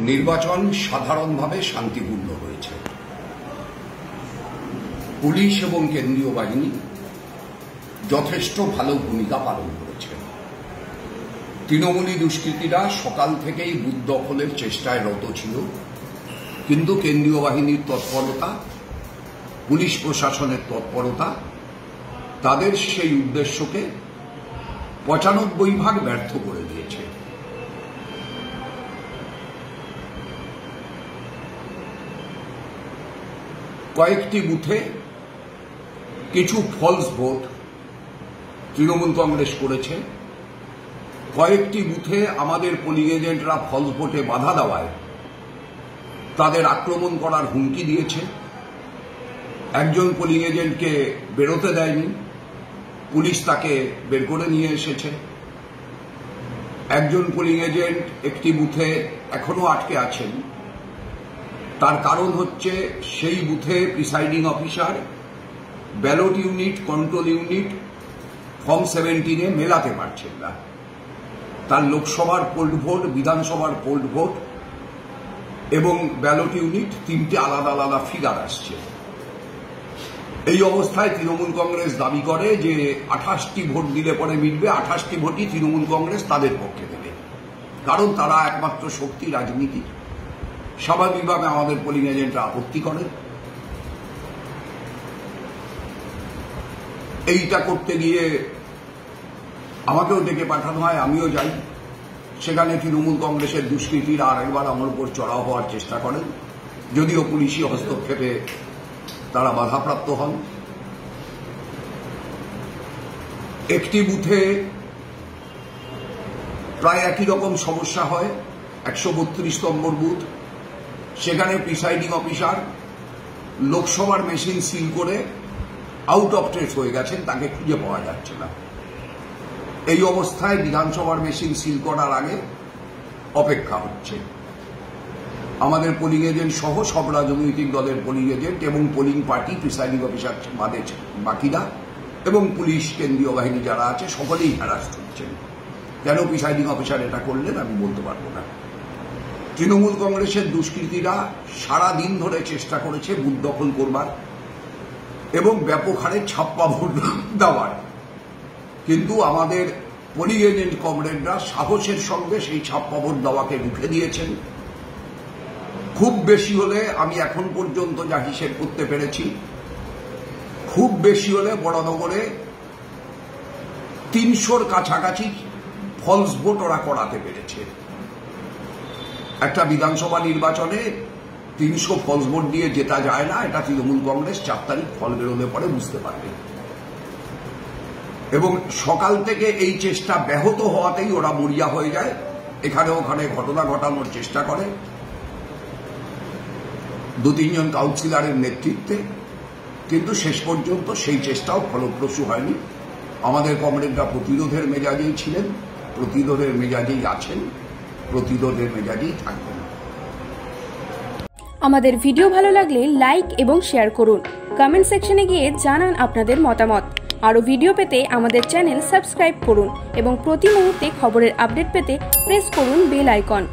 নির্বাচন সাধারণভাবে শান্তিপূর্ণ হয়েছে। পুলিশ এবং কেন্দ্রীয় বাহিনী যথেষ্ট ভালো ভূমিকা পালন করেছে। তৃণমূলী দুষ্কৃতীরা সকাল থেকেই বুথ দখলের চেষ্টায় রত ছিল, কিন্তু কেন্দ্রীয় বাহিনীর তৎপরতা, পুলিশ প্রশাসনের তৎপরতা তাদের সেই উদ্দেশ্যকে ৯৫% ব্যর্থ করে দিয়েছে। কয়েকটি বুথে কিছু ফলস ভোট তৃণমূল কংগ্রেস করেছে। কয়েকটি বুথে আমাদের পোলিং এজেন্টরা ফলস ভোটে বাধা দেওয়ায় তাদের আক্রমণ করার হুমকি দিয়েছে। একজন পোলিং এজেন্টকে বেরোতে দেয়নি, পুলিশ তাকে বের করে নিয়ে এসেছে। একজন পোলিং এজেন্ট একটি বুথে এখনো আটকে আছেন। তার কারণ হচ্ছে সেই বুথে presiding officer ballot unit, control unit form 17 মেলাতে পারছেন না। তার লোকসভার পোল্ড ভোট, বিধানসভার পোল্ড ভোট এবং ব্যালট ইউনিট 3টে আলাদা আলাদা ফিগার আসছে। এই অবস্থায় তৃণমূল কংগ্রেস দাবি করে যে 28টি ভোট দিলে পরে মিটবে, 28টি ভোটই তৃণমূল কংগ্রেস তাদের পক্ষে দেবে, কারণ তারা একমাত্র শক্তি রাজনীতির। স্বাভাবিকভাবে আমাদের পোলিং এজেন্টরা আপত্তি করেন। এইটা করতে গিয়ে আমাকেও ডেকে পাঠানো হয়, আমিও যাই। সেখানে তৃণমূল কংগ্রেসের দুষ্কৃতীরা আরেকবার আমার উপর চড়াও হওয়ার চেষ্টা করেন, যদিও পুলিশি হস্তক্ষেপে তারা বাধাপ্রাপ্ত হন। একটি বুথে প্রায় একই রকম সমস্যা হয়, 132 নম্বর বুথ। সেখানে প্রিসাইডিং অফিসার লোকসভার মেশিন সিল করে আউট অফ ট্রেস হয়ে গেছেন, তাকে খুঁজে পাওয়া যাচ্ছে না। এই অবস্থায় বিধানসভার মেশিন সিল করার আগে অপেক্ষা হচ্ছে। আমাদের পোলিং এজেন্ট সহ সব রাজনৈতিক দলের পোলিং এজেন্ট এবং পোলিং পার্টি, প্রিসাইডিং অফিসার বাদে বাকিরা এবং পুলিশ, কেন্দ্রীয় বাহিনী যারা আছে সকলেই হ্যারাস হচ্ছেন। কেন প্রিসাইডিং অফিসার এটা করলেন আমি বলতে পারবো না। তৃণমূল কংগ্রেসের দুষ্কৃতীরা সারা দিন ধরে চেষ্টা করেছে বুথ দখল করবার এবং ব্যাপক হারে ছাপ্পা ভোট দেওয়ার, কিন্তু আমাদের পোলিং এজেন্ট কমরেডরা সাহসের সঙ্গে সেই ছাপ্পা ভোট দেওয়াকে রুখে দিয়েছেন। খুব বেশি হলে, আমি এখন পর্যন্ত যা হিসেব করতে পেরেছি, খুব বেশি হলে বড়নগরে 300-র কাছাকাছি ফলস ভোট ওরা করাতে পেরেছে। একটা বিধানসভা নির্বাচনে 300 ফলস ভোট দিয়ে জেতা যায় না, এটা তৃণমূল কংগ্রেস 4 তারিখ ফল বেরোলে পরে বুঝতে পারবে। এবং সকাল থেকে এই চেষ্টা ব্যাহত হওয়াতেই ওরা মরিয়া হয়ে যায়, এখানে ওখানে ঘটনা ঘটানোর চেষ্টা করে 2-3 জন কাউন্সিলরের নেতৃত্বে, কিন্তু শেষ পর্যন্ত সেই চেষ্টাও ফলপ্রসূ হয়নি। আমাদের কমরেডরা প্রতিরোধের মেজাজেই ছিলেন, প্রতিরোধের মেজাজেই আছেন, প্রতিরোধের মেজাজেই থাকবেন। আমাদের ভিডিও ভালো লাগলে লাইক এবং শেয়ার করুন। কমেন্ট সেকশনে গিয়ে জানান আপনাদের মতামত। আরও ভিডিও পেতে আমাদের চ্যানেল সাবস্ক্রাইব করুন এবং প্রতি মুহূর্তে খবরের আপডেট পেতে প্রেস করুন বেল আইকন।